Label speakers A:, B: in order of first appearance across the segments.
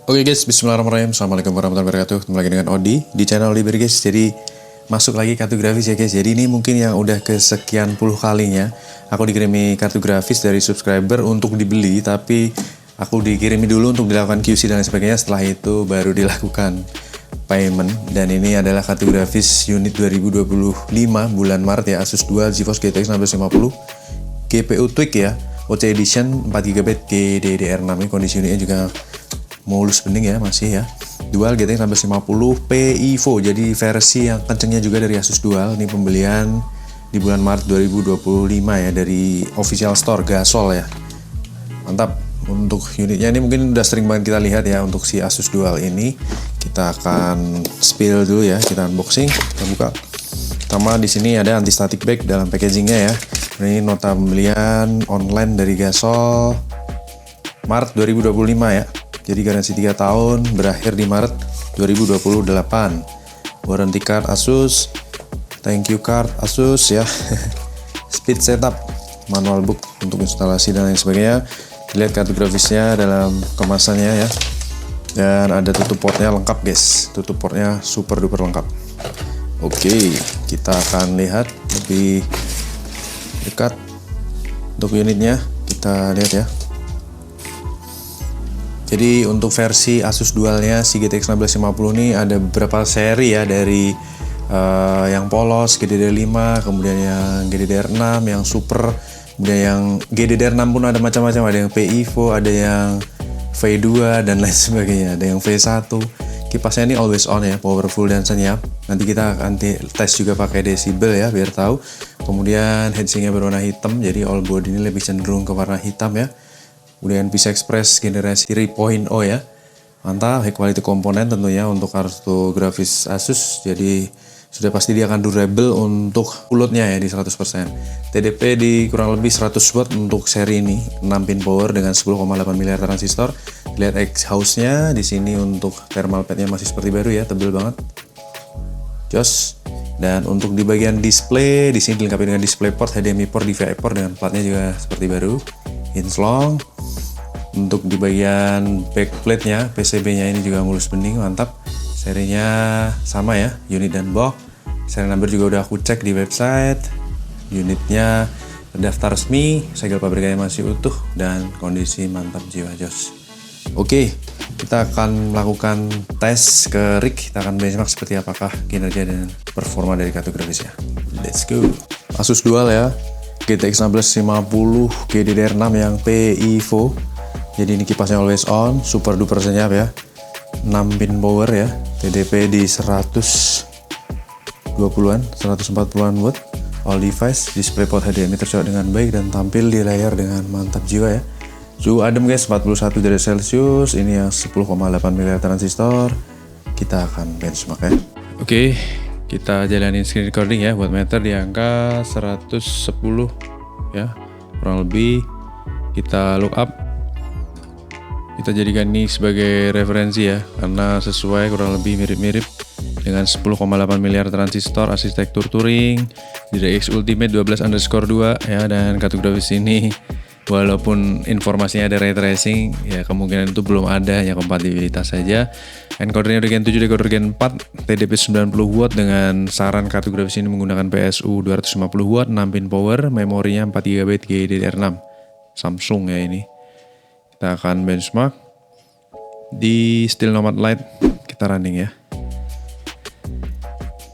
A: Oke guys, bismillahirrahmanirrahim. Assalamualaikum warahmatullahi wabarakatuh. Ketemu lagi dengan Odi di channel Odi guys. Jadi masuk lagi kartu grafis ya guys. Jadi ini mungkin yang udah kesekian puluh kalinya aku dikirimi kartu grafis dari subscriber untuk dibeli, tapi aku dikirimi dulu untuk dilakukan QC dan lain sebagainya. Setelah itu baru dilakukan payment. Dan ini adalah kartu grafis unit 2025 bulan Maret ya, Asus Dual GeForce GTX 1650 GPU Tweak ya, OC Edition 4GB GDDR6. Ini kondisi unitnya juga mulus bening ya, masih ya. Dual GTX 1650 PIVO, jadi versi yang kencengnya juga dari Asus Dual. Ini pembelian di bulan Maret 2025 ya, dari official store Gasol ya. Mantap. Untuk unitnya ini mungkin udah sering banget kita lihat ya. Untuk si Asus Dual ini kita akan spill dulu ya, kita unboxing, kita buka. Pertama di sini ada anti static bag dalam packagingnya ya. Ini nota pembelian online dari Gasol Maret 2025 ya. Jadi garansi 3 tahun, berakhir di Maret 2028. Warranty card Asus, thank you card Asus ya. Speed setup, manual book untuk instalasi dan lain sebagainya. Lihat kartu grafisnya dalam kemasannya ya. Dan ada tutup portnya lengkap guys. Tutup portnya super duper lengkap. Oke, kita akan lihat lebih dekat untuk unitnya. Kita lihat ya. Jadi untuk versi Asus Dualnya si GTX 1650 ini ada beberapa seri ya, dari yang polos GDDR5, kemudian yang GDDR6, yang super, kemudian yang GDDR6 pun ada macam-macam, ada yang PIVO, ada yang V2 dan lain sebagainya, ada yang V1. Kipasnya ini always on ya, powerful dan senyap. Nanti kita akan tes juga pakai desibel ya biar tahu. Kemudian heatsinknya berwarna hitam, jadi all body ini lebih cenderung ke warna hitam ya. Kemudian PCI Express generasi 3.0 ya. Mantap, high quality komponen tentunya untuk kartu grafis Asus. Jadi sudah pasti dia akan durable untuk kulutnya ya di 100%. TDP di kurang lebih 100 watt untuk seri ini. 6 pin power dengan 10,8 miliar transistor. Lihat exhaust-nya di sini untuk thermal pad-nya masih seperti baru ya, tebel banget. Jos. Dan untuk di bagian display, di sini dilengkapi dengan display port, HDMI port, DVI port dengan platnya juga seperti baru. Hinge-long. Untuk di bagian backplate-nya, PCB-nya ini juga mulus bening, mantap. Serinya sama ya, unit dan box. Seri number juga udah aku cek di website. Unitnya terdaftar resmi, segel pabrikanya masih utuh, dan kondisi mantap jiwa jos. Oke, kita akan melakukan tes ke rig. Kita akan benchmark seperti apakah kinerja dan performa dari kartu grafisnya. Let's go. Asus Dual ya, GTX 1650 GDDR6 yang PIVO. Jadi ini kipasnya always on, super duper senyap ya. 6 pin power ya. TDP di 120-an, 140-an watt. All device, display port HDMI tercolok dengan baik dan tampil di layar dengan mantap jiwa ya. Suhu adem guys, 41 derajat Celcius. Ini yang 10,8 miliar transistor. Kita akan benchmark ya. Oke, kita jalanin screen recording ya. Watt meter di angka 110 ya, kurang lebih. Kita look up. Kita jadikan ini sebagai referensi ya, karena sesuai kurang lebih mirip-mirip dengan 10,8 miliar transistor, arsitektur Turing, DirectX Ultimate 12_2 ya. Dan kartu grafis ini walaupun informasinya ada ray tracing ya, kemungkinan itu belum ada, hanya kompatibilitas saja. Encodernya Gen 7, decoder Gen 4, TDP 90 watt. Dengan saran kartu grafis ini menggunakan PSU 250 watt, 6 pin power, memorinya 4GB GDDR6 Samsung ya ini. Kita akan benchmark di Still Nomad Lite, kita running ya.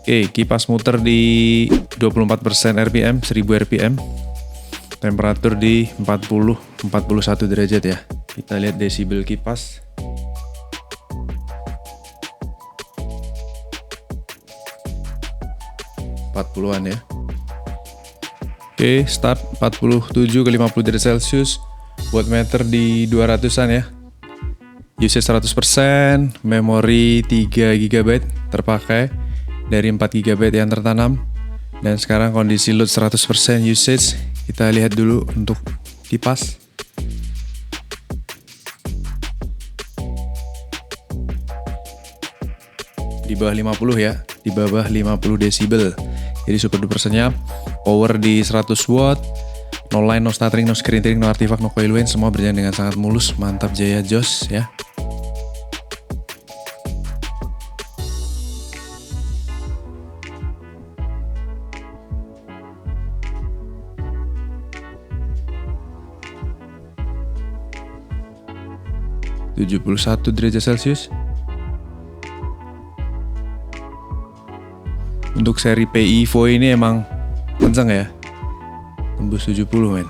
A: Oke, kipas muter di 24% RPM, 1000 RPM. Temperatur di 40-41 derajat ya. Kita lihat desibel kipas. an ya. Oke, start 47 ke 50 derajat Celcius. Watt meter di 200-an ya. Usage 100%, memori 3 GB terpakai dari 4 GB yang tertanam. Dan sekarang kondisi load 100% usage. Kita lihat dulu untuk kipas. Di bawah 50 ya, di bawah 50 desibel. Jadi super duper senyap. Power di 100 watt. No line, no stuttering, no screen tearing, no artifact, no coil wane, semua berjalan dengan sangat mulus, mantap jaya jos ya. 71 derajat Celcius. Untuk seri PI Evo ini emang kenceng ya, tembus 70 men.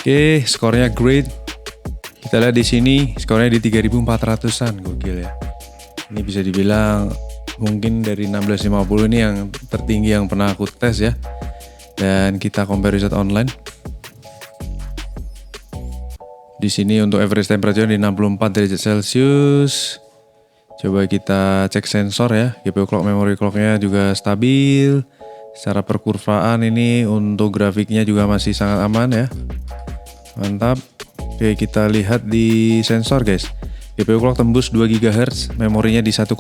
A: Oke, skornya great. Kita lihat di sini skornya di 3400-an, gokil ya. Ini bisa dibilang mungkin dari 1650 ini yang tertinggi yang pernah aku tes ya. Dan kita compare result online. Di sini untuk average temperature di 64 derajat Celcius. Coba kita cek sensor ya. GPU clock, memory clocknya juga stabil. Secara perkurvaan ini untuk grafiknya juga masih sangat aman ya. Mantap. Oke, kita lihat di sensor guys. GPU clock tembus 2 GHz, memorinya di 1,5,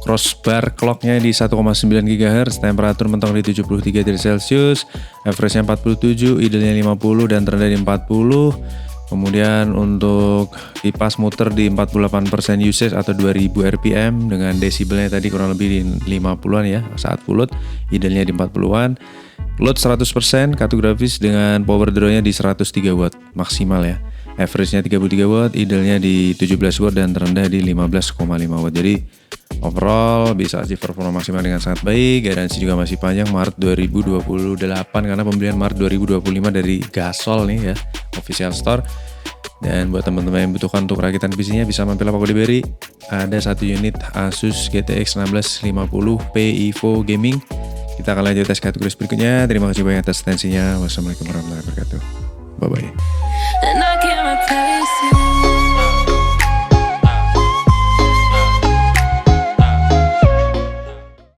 A: crossbar clocknya di 1,9 GHz, temperatur mentok di 73 derajat Celcius, average-nya 47, idle-nya 50 dan terendah di 40. Kemudian untuk kipas muter di 48% usage atau 2000 RPM dengan desibelnya tadi kurang lebih di 50-an ya saat full load, idle-nya di 40-an. Load 100%, kartu grafis dengan power draw-nya di 103 watt maksimal ya. Average-nya 33 watt, idle-nya di 17 watt dan terendah di 15,5 watt. Jadi overall bisa achieve performa maksimal dengan sangat baik. Garansi juga masih panjang Maret 2028 karena pembelian Maret 2025 dari Gasol nih ya, official store. Dan buat teman-teman yang butuhkan untuk perakitan PC-nya bisa mampir Lapak Diberi. Ada satu unit Asus GTX 1650 P Evo Gaming. Kita akan lanjut tes kategori berikutnya. Terima kasih banyak atas atensinya. Wassalamualaikum warahmatullahi wabarakatuh. Bye bye.